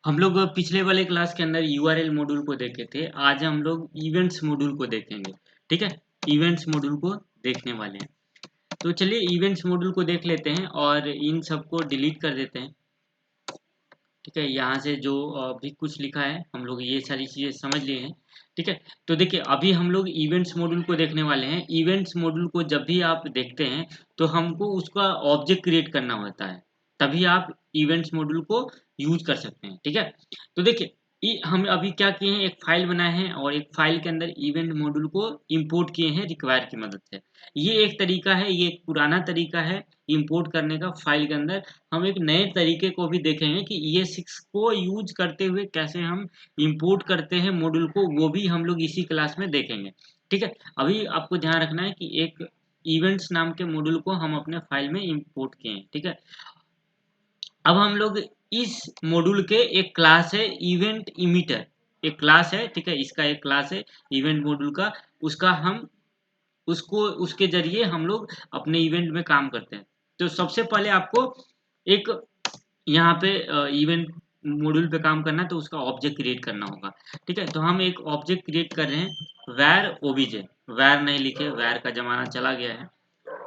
हम लोग पिछले वाले क्लास के अंदर यूआरएल मॉड्यूल को देखे थे। आज हम लोग इवेंट्स मॉड्यूल को देखेंगे। ठीक है, इवेंट्स मॉड्यूल को देखने वाले हैं। तो चलिए इवेंट्स मॉड्यूल को देख लेते हैं और इन सबको डिलीट कर देते हैं। ठीक है, यहाँ से जो भी कुछ लिखा है हम लोग ये सारी चीज़ें समझ लिए हैं। ठीक है, तो देखिए अभी हम लोग इवेंट्स मॉड्यूल को देखने वाले हैं। इवेंट्स मॉड्यूल को जब भी आप देखते हैं तो हमको उसका ऑब्जेक्ट क्रिएट करना होता है, तभी आप इवेंट्स मॉड्यूल को यूज कर सकते हैं। ठीक है, तो देखिए हम अभी क्या किए हैं, एक फाइल बनाए हैं और एक फाइल के अंदर इवेंट मॉड्यूल को इंपोर्ट किए हैं रिक्वायर की मदद से। ये एक तरीका है, ये एक पुराना तरीका है इंपोर्ट करने का फाइल के अंदर। हम एक नए तरीके को भी देखेंगे कि ES6 को यूज करते हुए कैसे हम इंपोर्ट करते हैं मॉड्यूल को, वो भी हम लोग इसी क्लास में देखेंगे। ठीक है, अभी आपको ध्यान रखना है कि एक इवेंट्स नाम के मॉड्यूल को हम अपने फाइल में इंपोर्ट किए हैं। ठीक है, अब हम लोग इस मॉड्यूल के एक क्लास है इवेंट इमीटर, एक क्लास है। ठीक है, इसका एक क्लास है इवेंट मॉड्यूल का, उसका हम उसको उसके जरिए हम लोग अपने इवेंट में काम करते हैं। तो सबसे पहले आपको एक यहाँ पे इवेंट मॉड्यूल पे काम करना है तो उसका ऑब्जेक्ट क्रिएट करना होगा। ठीक है, तो हम एक ऑब्जेक्ट क्रिएट कर रहे हैं वैर ओबीजे। वैर नहीं लिखे, वैर का जमाना चला गया है।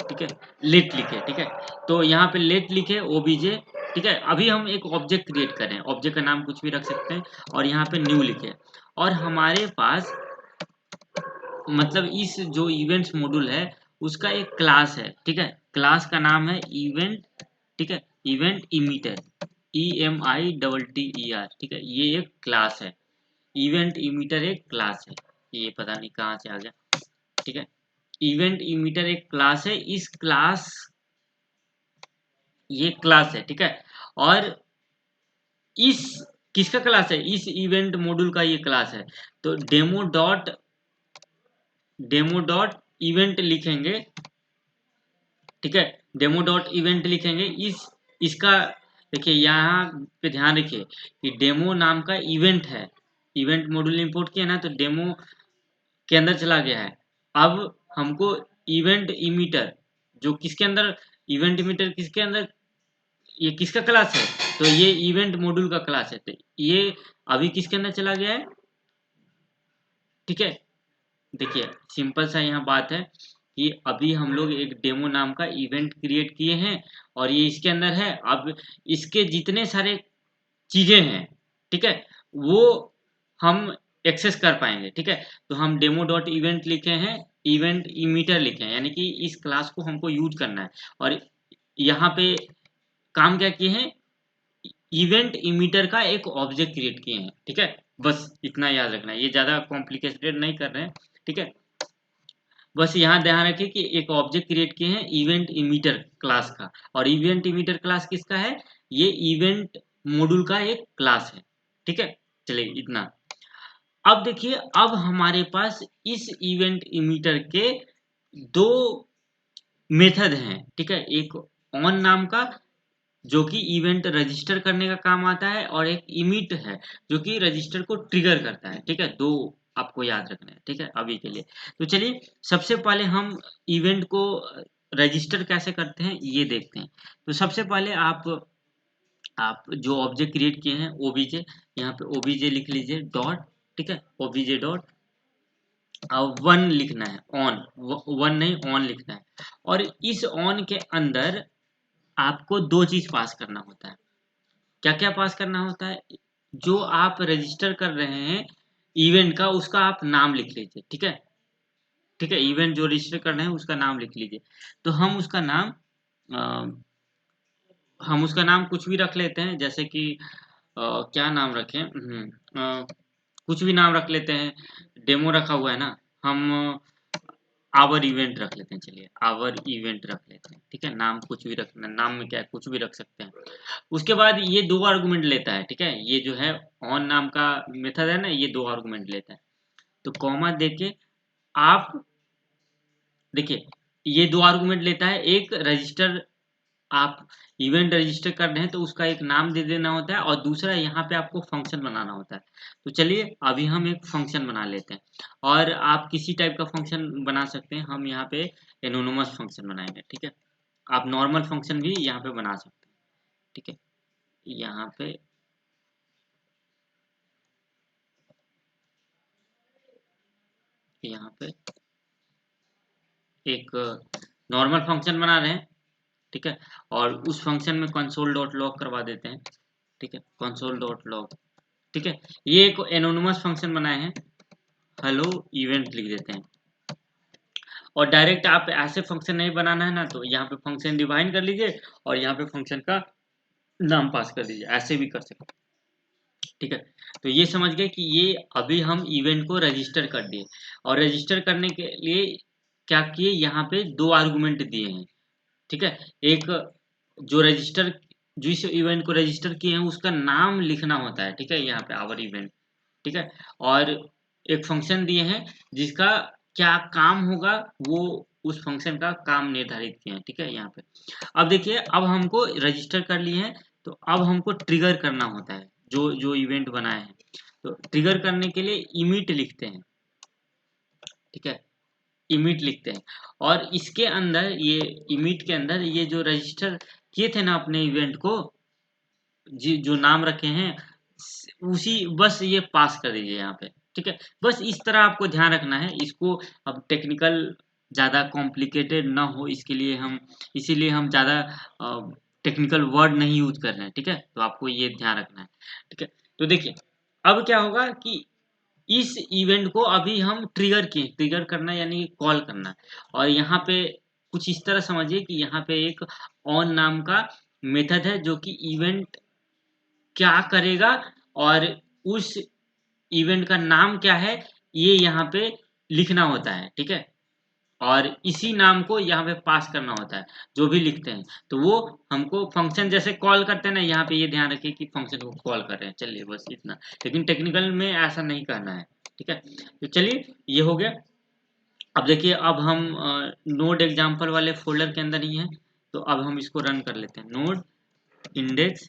ठीक है, लेट लिखे। ठीक है, तो यहाँ पे लेट लिखे ओबीजे। ठीक है, अभी हम एक ऑब्जेक्ट क्रिएट कर रहे हैं, ऑब्जेक्ट का नाम कुछ भी रख सकते हैं और यहाँ पे न्यू लिखे। और हमारे पास मतलब इस जो इवेंट्स मॉड्यूल है उसका एक क्लास है। ठीक है, क्लास का नाम है इवेंट। ठीक है, इवेंट इमीटर, EMITTER। ठीक है, ये एक क्लास है, इवेंट इमीटर एक क्लास है। ये पता नहीं कहाँ से आ गया। ठीक है, इवेंट इमीटर एक क्लास है। इस क्लास ये क्लास है। ठीक है, और इस किसका क्लास है, इस इवेंट मॉड्यूल का ये क्लास है। तो डेमो डॉट इवेंट लिखेंगे। ठीक है, डेमो डॉट इवेंट लिखेंगे। इसका देखिए यहाँ पे ध्यान रखिए कि डेमो नाम का इवेंट है। इवेंट मॉड्यूल इंपोर्ट किया ना तो डेमो के अंदर चला गया है। अब हमको इवेंट इमीटर जो किसके अंदर, इवेंट इमीटर किसके अंदर, ये किसका क्लास है, तो ये इवेंट मॉड्यूल का क्लास है। तो ये अभी किसके अंदर चला गया है। ठीक है, देखिए सिंपल सा यहाँ बात है कि अभी हम लोग एक डेमो नाम का इवेंट क्रिएट किए हैं और ये इसके अंदर है। अब इसके जितने सारे चीजें हैं, ठीक है, वो हम एक्सेस कर पाएंगे। ठीक है, तो हम डेमो डॉट इवेंट लिखे हैं, इवेंट इमीटर लिखे हैं, यानी कि इस क्लास को हमको यूज करना है। और यहाँ पे काम क्या किए हैं, इवेंट इमीटर का एक ऑब्जेक्ट क्रिएट किए हैं। ठीक है, बस इतना याद रखना है, ये ज्यादा कॉम्प्लिकेटेड नहीं कर रहे हैं। ठीक है, बस यहाँ ध्यान रखिए कि एक ऑब्जेक्ट क्रिएट किए हैं इवेंट इमीटर क्लास का। और इवेंट इमीटर क्लास किसका है, ये इवेंट मॉड्यूल का एक क्लास है। ठीक है, चलिए इतना। अब देखिए अब हमारे पास इस इवेंट इमीटर के दो मेथड हैं। ठीक है, एक ऑन नाम का जो कि इवेंट रजिस्टर करने का काम आता है, और एक इमिट है जो कि रजिस्टर को ट्रिगर करता है। ठीक है, दो आपको याद रखना है। ठीक है, अभी के लिए तो चलिए सबसे पहले हम इवेंट को रजिस्टर कैसे करते हैं ये देखते हैं। तो सबसे पहले आप जो ऑब्जेक्ट क्रिएट किए हैं ओबीजे, यहाँ पे ओबीजे लिख लीजिए डॉट। ठीक है, ओबीजे डॉट वन लिखना है, ऑन, वन नहीं ऑन लिखना है। और इस ऑन के अंदर आपको दो चीज पास करना होता है। क्या क्या पास करना होता है, जो आप रजिस्टर कर रहे हैं इवेंट का उसका आप नाम लिख लीजिए। ठीक है, ठीक है, इवेंट जो रजिस्टर कर रहे हैं उसका नाम लिख लीजिए। तो हम उसका नाम कुछ भी रख लेते हैं, जैसे कि क्या नाम रखें, कुछ भी नाम रख लेते हैं। डेमो रखा हुआ है ना, हम आवर इवेंट रख लेते हैं। चलिए आवर इवेंट रख लेते हैं। ठीक है, नाम कुछ भी रखना, नाम में क्या है कुछ भी रख सकते हैं। उसके बाद ये दो आर्गुमेंट लेता है। ठीक है, ये जो है ऑन नाम का मेथड है ना, ये दो आर्गुमेंट लेता है। तो कॉमा देके आप देखिए ये दो आर्गुमेंट लेता है। एक रजिस्टर, आप इवेंट रजिस्टर कर रहे हैं तो उसका एक नाम दे देना होता है, और दूसरा यहाँ पे आपको फंक्शन बनाना होता है। तो चलिए अभी हम एक फंक्शन बना लेते हैं, और आप किसी टाइप का फंक्शन बना सकते हैं। हम यहाँ पे एनोनिमस फंक्शन बनाएंगे। ठीक है, आप नॉर्मल फंक्शन भी यहाँ पे बना सकते हैं। ठीक है, यहाँ पे यहाँ पे एक नॉर्मल फंक्शन बना रहे हैं, ठीक है, और उस फंक्शन में कंसोल डॉट लॉग करवा देते हैं, ठीक है, कंसोल डॉट लॉग, ठीक है। ये एक एनोनिमस फंक्शन बनाए हैं, हेलो इवेंट लिख देते हैं। और डायरेक्ट आप ऐसे फंक्शन नहीं बनाना है ना, तो यहाँ पे फंक्शन डिफाइन कर लीजिए और यहाँ पे फंक्शन का नाम पास कर दीजिए, ऐसे भी कर सकते, ठीक है। तो ये समझ गए कि ये अभी हम इवेंट को रजिस्टर कर दिए, और रजिस्टर करने के लिए क्या किए, यहाँ पे दो आर्गुमेंट दिए हैं, ठीक है। एक जो रजिस्टर, जिस इवेंट को रजिस्टर किए हैं उसका नाम लिखना होता है, ठीक है, यहाँ पे आवर इवेंट, ठीक है। और एक फंक्शन दिए हैं जिसका क्या काम होगा, वो उस फंक्शन का काम निर्धारित किए हैं, ठीक है, यहाँ पे। अब देखिए, अब हमको रजिस्टर कर लिए हैं, तो अब हमको ट्रिगर करना होता है जो जो इवेंट बनाए हैं। तो ट्रिगर करने के लिए इमिट लिखते हैं, ठीक है, इमिट लिखते हैं। और इसके अंदर, ये इमिट के अंदर ये जो रजिस्टर किए थे ना अपने इवेंट को, जी जो नाम रखे हैं, उसी बस ये पास कर दीजिए यहाँ पे, ठीक है। बस इस तरह आपको ध्यान रखना है इसको। अब टेक्निकल ज़्यादा कॉम्प्लिकेटेड ना हो इसके लिए हम, इसीलिए हम ज़्यादा टेक्निकल वर्ड नहीं यूज कर रहे हैं, ठीक है। तो आपको ये ध्यान रखना है, ठीक है। तो देखिए, अब क्या होगा कि इस इवेंट को अभी हम ट्रिगर किए, ट्रिगर करना यानी कॉल करना। और यहाँ पे कुछ इस तरह समझिए कि यहाँ पे एक ऑन नाम का मेथड है जो कि इवेंट क्या करेगा और उस इवेंट का नाम क्या है, ये यहाँ पे लिखना होता है, ठीक है। और इसी नाम को यहाँ पे पास करना होता है, जो भी लिखते हैं। तो वो हमको फंक्शन जैसे कॉल करते हैं ना, यहाँ पे ये ध्यान रखिए कि फंक्शन को कॉल कर रहे हैं, चलिए बस इतना। लेकिन टेक्निकल में ऐसा नहीं करना है, ठीक है। तो चलिए, ये हो गया। अब देखिए, अब हम नोड एग्जाम्पल वाले फोल्डर के अंदर ही हैं, तो अब हम इसको रन कर लेते हैं, नोड इंडेक्स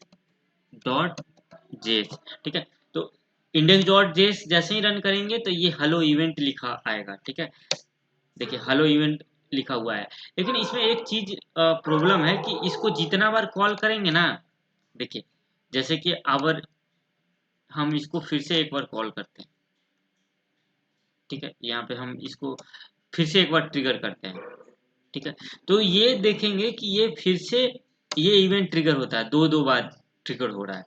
डॉट जेएस, ठीक है। तो इंडेक्स डॉट जेएस जैसे ही रन करेंगे तो ये हेलो इवेंट लिखा आएगा, ठीक है। देखिए, हेलो इवेंट लिखा हुआ है। लेकिन इसमें एक चीज प्रॉब्लम है कि इसको जितना बार कॉल करेंगे ना, देखिए, जैसे कि अगर हम इसको फिर से एक बार कॉल करते हैं, ठीक है, यहाँ पे हम इसको फिर से एक बार ट्रिगर करते हैं, ठीक है। तो ये देखेंगे कि ये फिर से ये इवेंट ट्रिगर होता है, दो दो बार ट्रिगर हो रहा है।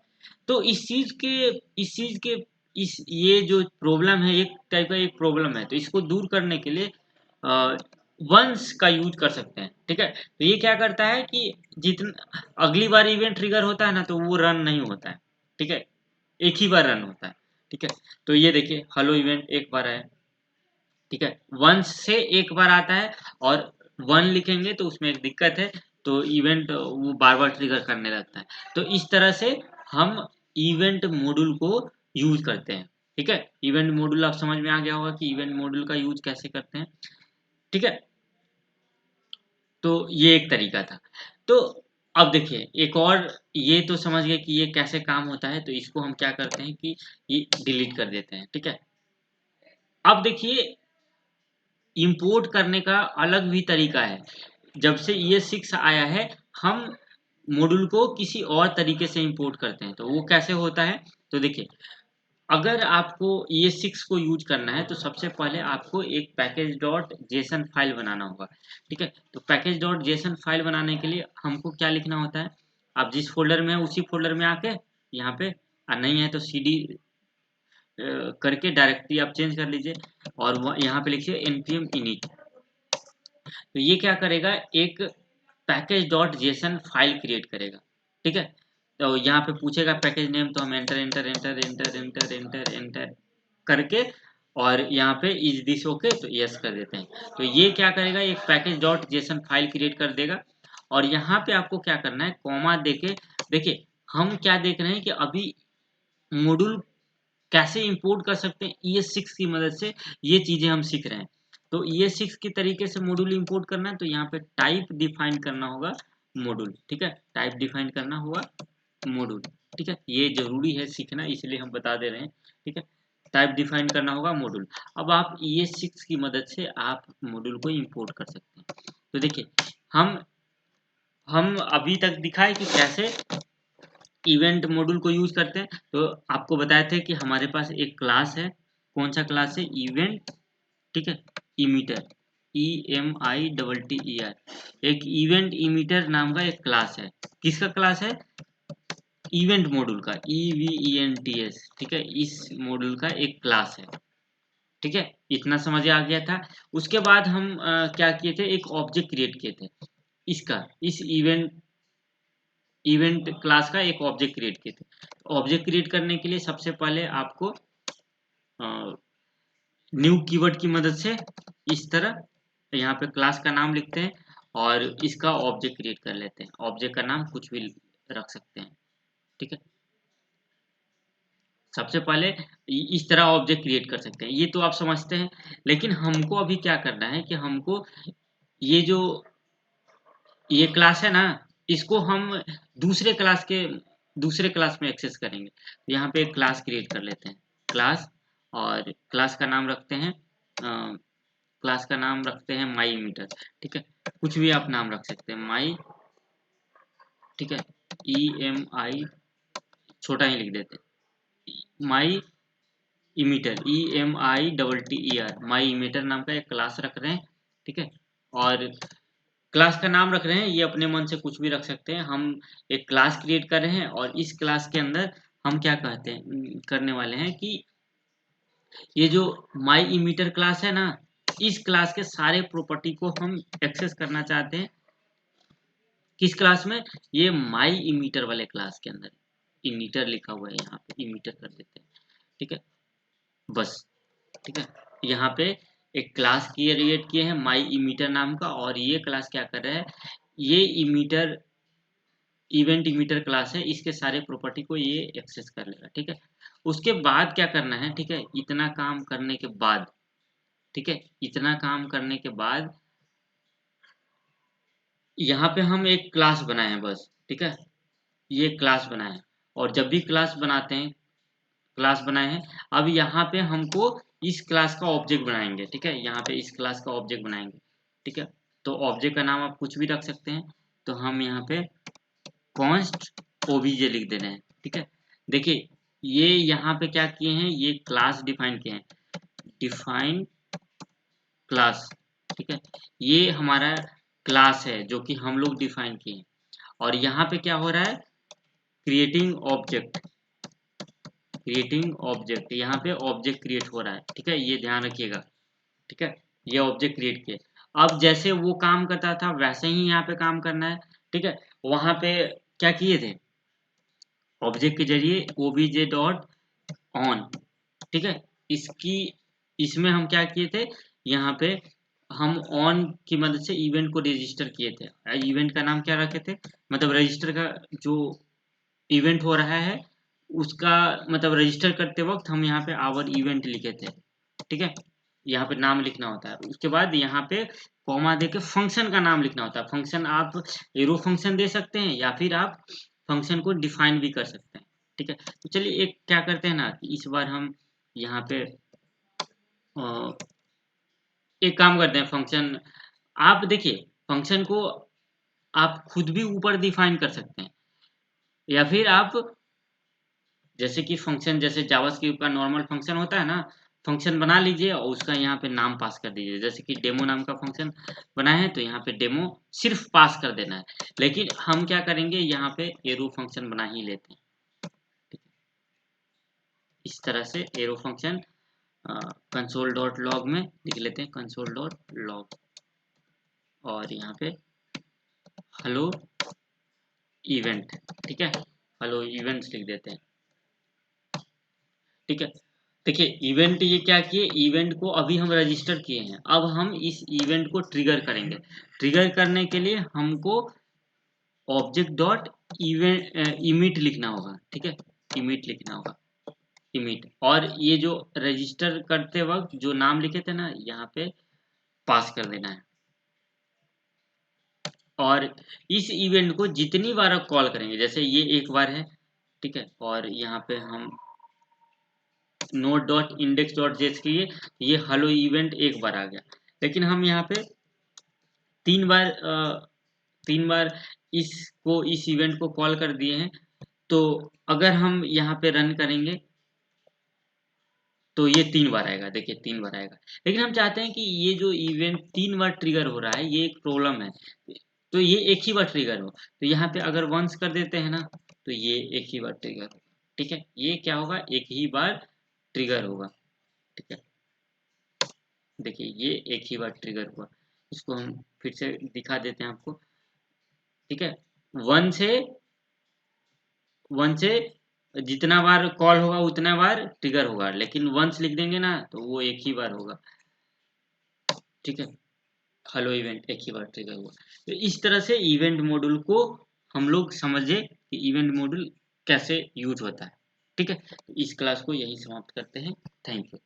तो इस चीज के इस ये जो प्रॉब्लम है, एक टाइप का एक प्रॉब्लम है, तो इसको दूर करने के लिए वंस का यूज कर सकते हैं, ठीक है। तो ये क्या करता है कि जितना अगली बार इवेंट ट्रिगर होता है ना, तो वो रन नहीं होता है, ठीक है, एक ही बार रन होता है, ठीक है। तो ये देखिए, हेलो इवेंट एक बार आया, ठीक है, वंस से एक बार आता है। और वन लिखेंगे तो उसमें एक दिक्कत है, तो इवेंट वो बार बार ट्रिगर करने लगता है। तो इस तरह से हम इवेंट मॉड्यूल को यूज करते हैं, ठीक है। इवेंट मॉड्यूल आप समझ में आ गया होगा कि इवेंट मॉड्यूल का यूज कैसे करते हैं, ठीक है। तो ये एक तरीका था। तो अब देखिए, एक और, ये तो समझ गए कि ये कैसे काम होता है, तो इसको हम क्या करते हैं कि ये डिलीट कर देते हैं, ठीक है। अब देखिए, इंपोर्ट करने का अलग भी तरीका है। जब से ये 6 आया है, हम मॉड्यूल को किसी और तरीके से इंपोर्ट करते हैं, तो वो कैसे होता है। तो देखिए, अगर आपको ये 6 को यूज करना है, तो सबसे पहले आपको एक पैकेज डॉट जेसन फाइल बनाना होगा, ठीक है। तो पैकेज डॉट जेसन फाइल बनाने के लिए हमको क्या लिखना होता है, आप जिस फोल्डर में है उसी फोल्डर में आके यहाँ पे, नहीं है तो cd करके डायरेक्टरी आप चेंज कर लीजिए, और यहाँ पे लिखिए npm init। तो ये क्या करेगा, एक package dot JSON file create करेगा, ठीक है। तो यहाँ पे पूछेगा पैकेज नेम, तो हम enter enter enter enter enter enter enter करके, और यहाँ पे इज दिस ओके, तो यस कर देते हैं। तो ये क्या करेगा, एक package dot JSON file create कर देगा। और यहाँ पे आपको क्या करना है, कॉमा देके, देखिए हम क्या देख रहे हैं कि अभी मॉड्यूल कैसे इंपोर्ट कर सकते हैं ES6 की मदद से, ये चीजें हम सीख रहे हैं। तो ES6 के तरीके से मॉड्यूल इंपोर्ट करना है, तो यहाँ पे टाइप डिफाइन करना होगा मॉड्यूल, ठीक है, टाइप डिफाइन करना होगा मॉड्यूल, ठीक है। ये जरूरी है सीखना, इसलिए हम बता दे रहे हैं, ठीक है। टाइप डिफाइन करना होगा मॉड्यूल। अब आप ES6 की मदद से आप मॉड्यूल को इंपोर्ट कर सकते हैं। तो देखिए, हम अभी तक दिखाए कि कैसे इवेंट मॉड्यूल को यूज करते हैं। तो आपको बताए थे कि हमारे पास एक क्लास है, कौन सा क्लास है, इवेंट ठीक है, इमीटर, EMITTER, एक इवेंट इमीटर नाम का एक क्लास है। किसका क्लास है? इवेंट मॉड्यूल का, EVENTS, ठीक है, इस मॉड्यूल का एक क्लास है। ठीक है, इतना समझ आ गया था। उसके बाद हम क्या किए थे, एक ऑब्जेक्ट क्रिएट किए थे इसका, इस इवेंट क्लास का एक ऑब्जेक्ट क्रिएट किए थे। ऑब्जेक्ट क्रिएट करने के लिए सबसे पहले आपको न्यू कीवर्ड की मदद से इस तरह यहाँ पे क्लास का नाम लिखते हैं और इसका ऑब्जेक्ट क्रिएट कर लेते हैं। ऑब्जेक्ट का नाम कुछ भी रख सकते हैं। ठीक है, सबसे पहले इस तरह ऑब्जेक्ट क्रिएट कर सकते हैं, ये तो आप समझते हैं। लेकिन हमको अभी क्या करना है कि हमको ये जो ये क्लास है ना, इसको हम दूसरे क्लास में एक्सेस करेंगे। यहाँ पे एक क्लास क्रिएट कर लेते हैं, क्लास, और क्लास का नाम रखते हैं माई मीटर। ठीक है, कुछ भी आप नाम रख सकते हैं, माई, ठीक है, EMI, छोटा ही लिख देते हैं, माई इमीटर, EMITTER, माई इमीटर नाम का एक क्लास रख रहे हैं। ठीक है, और क्लास का नाम रख रहे हैं, ये अपने मन से कुछ भी रख सकते हैं। हम एक क्लास क्रिएट कर रहे हैं और इस क्लास के अंदर हम क्या कहते हैं, करने वाले हैं कि ये जो माई इमीटर क्लास है ना, इस क्लास के सारे प्रॉपर्टी को हम एक्सेस करना चाहते हैं। किस क्लास में? ये माई इमीटर वाले क्लास के अंदर। इमीटर लिखा हुआ है यहाँ पे, इमीटर कर देते हैं। ठीक है, बस। ठीक है, यहाँ पे एक क्लास क्रिएट किए हैं माई इमीटर नाम का, और ये क्लास क्या कर रहा है, ये इमीटर इवेंट इमीटर क्लास है, इसके सारे प्रॉपर्टी को ये एक्सेस कर लेगा। ठीक है, उसके बाद क्या करना है, ठीक है, इतना काम करने के बाद, ठीक है, इतना काम करने के बाद यहाँ पे हम एक क्लास बनाए हैं बस। ठीक है, ये क्लास बनाए हैं, और जब भी क्लास बनाते हैं, क्लास बनाए हैं, अब यहाँ पे हमको इस क्लास का ऑब्जेक्ट बनाएंगे। ठीक है, यहाँ पे इस क्लास का ऑब्जेक्ट बनाएंगे। ठीक है, तो ऑब्जेक्ट का नाम आप कुछ भी रख सकते हैं। तो हम यहाँ पे कॉन्स्ट ओबीजे लिख दे रहे हैं। ठीक है, देखिए ये यहाँ पे क्या किए हैं, ये क्लास डिफाइन किए हैं, डिफाइन क्लास। ठीक है, ये हमारा क्लास है जो कि हम लोग डिफाइन किए हैं, और यहाँ पे क्या हो रहा है, क्रिएटिंग ऑब्जेक्ट, यहाँ पे ऑब्जेक्ट क्रिएट हो रहा है। ठीक है, ये ध्यान रखिएगा। ठीक है, ये ऑब्जेक्ट क्रिएट किए, अब जैसे वो काम करता था वैसे ही यहाँ पे काम करना है। ठीक है, वहां पे क्या किए थे, ऑब्जेक्ट के जरिए obj डॉट ऑन। ठीक है, इसकी इसमें हम क्या किए थे, यहाँ पे हम ऑन की मदद से इवेंट को रजिस्टर किए थे। इवेंट का नाम क्या रखे थे, मतलब रजिस्टर का जो इवेंट हो रहा है उसका मतलब रजिस्टर करते वक्त हम यहाँ पे आवर इवेंट लिखे थे। ठीक है, यहाँ पे नाम लिखना होता है, उसके बाद यहाँ पे कॉमा दे के फंक्शन का नाम लिखना होता है। फंक्शन आप एरो फंक्शन दे सकते हैं या फिर आप फंक्शन को डिफाइन भी कर सकते हैं। ठीक है, तो चलिए एक क्या करते हैं ना कि इस बार हम यहाँ पे एक काम करते हैं, फंक्शन, आप देखिए फंक्शन को आप खुद भी ऊपर डिफाइन कर सकते हैं, या फिर आप जैसे कि फंक्शन, जैसे जावास्क्रिप्ट का नॉर्मल फंक्शन होता है ना, फंक्शन बना लीजिए और उसका यहाँ पे नाम पास कर दीजिए। जैसे कि डेमो नाम का फंक्शन बना है तो यहाँ पे डेमो सिर्फ पास कर देना है। लेकिन हम क्या करेंगे, यहाँ पे एरो फंक्शन बना ही लेते हैं। इस तरह से arrow function console dot log में लिख लेते हैं, कंसोल डॉट लॉग, और यहाँ पे हेलो इवेंट। ठीक है, हेलो इवेंट्स लिख देते हैं। ठीक है, देखिए इवेंट ये क्या किए, इवेंट को अभी हम रजिस्टर किए हैं, अब हम इस इवेंट को ट्रिगर करेंगे। ट्रिगर करने के लिए हमको ऑब्जेक्ट डॉट इवेंट इमिट लिखना होगा। ठीक है, इमिट लिखना होगा, इमिट, और ये जो रजिस्टर करते वक्त जो नाम लिखे थे ना, यहाँ पे पास कर देना है। और इस इवेंट को जितनी बार आप कॉल करेंगे, जैसे ये एक बार है, ठीक है, और यहाँ पे हम नोट डॉट इंडेक्स डॉट जेस के ये हेलो इवेंट एक बार आ गया, लेकिन हम यहाँ पे तीन बार इस इवेंट को कॉल कर दिए हैं। तो अगर हम यहाँ पे रन करेंगे तो ये 3 बार आएगा, देखिए 3 बार आएगा। लेकिन हम चाहते हैं कि ये जो इवेंट 3 बार ट्रिगर हो रहा है, ये एक प्रॉब्लम है, तो ये एक ही बार ट्रिगर हो। तो यहाँ पे अगर वंस कर देते हैं ना, तो ये एक ही बार ट्रिगर होगा, ठीक है, ये क्या होगा, एक ही बार ट्रिगर होगा, ठीक है। देखिए ये एक ही बार ट्रिगर हुआ, इसको हम फिर से दिखा देते हैं आपको, ठीक है। वन से वन से जितना बार कॉल होगा उतना बार ट्रिगर होगा, लेकिन वंस लिख देंगे ना तो वो एक ही बार होगा, ठीक है। हेलो इवेंट एक ही बार ट्रिगर हुआ। तो इस तरह से इवेंट मॉड्यूल को हम लोग समझे कि इवेंट मॉड्यूल कैसे यूज होता है, ठीक है। तो इस क्लास को यहीं समाप्त करते हैं। Thank you.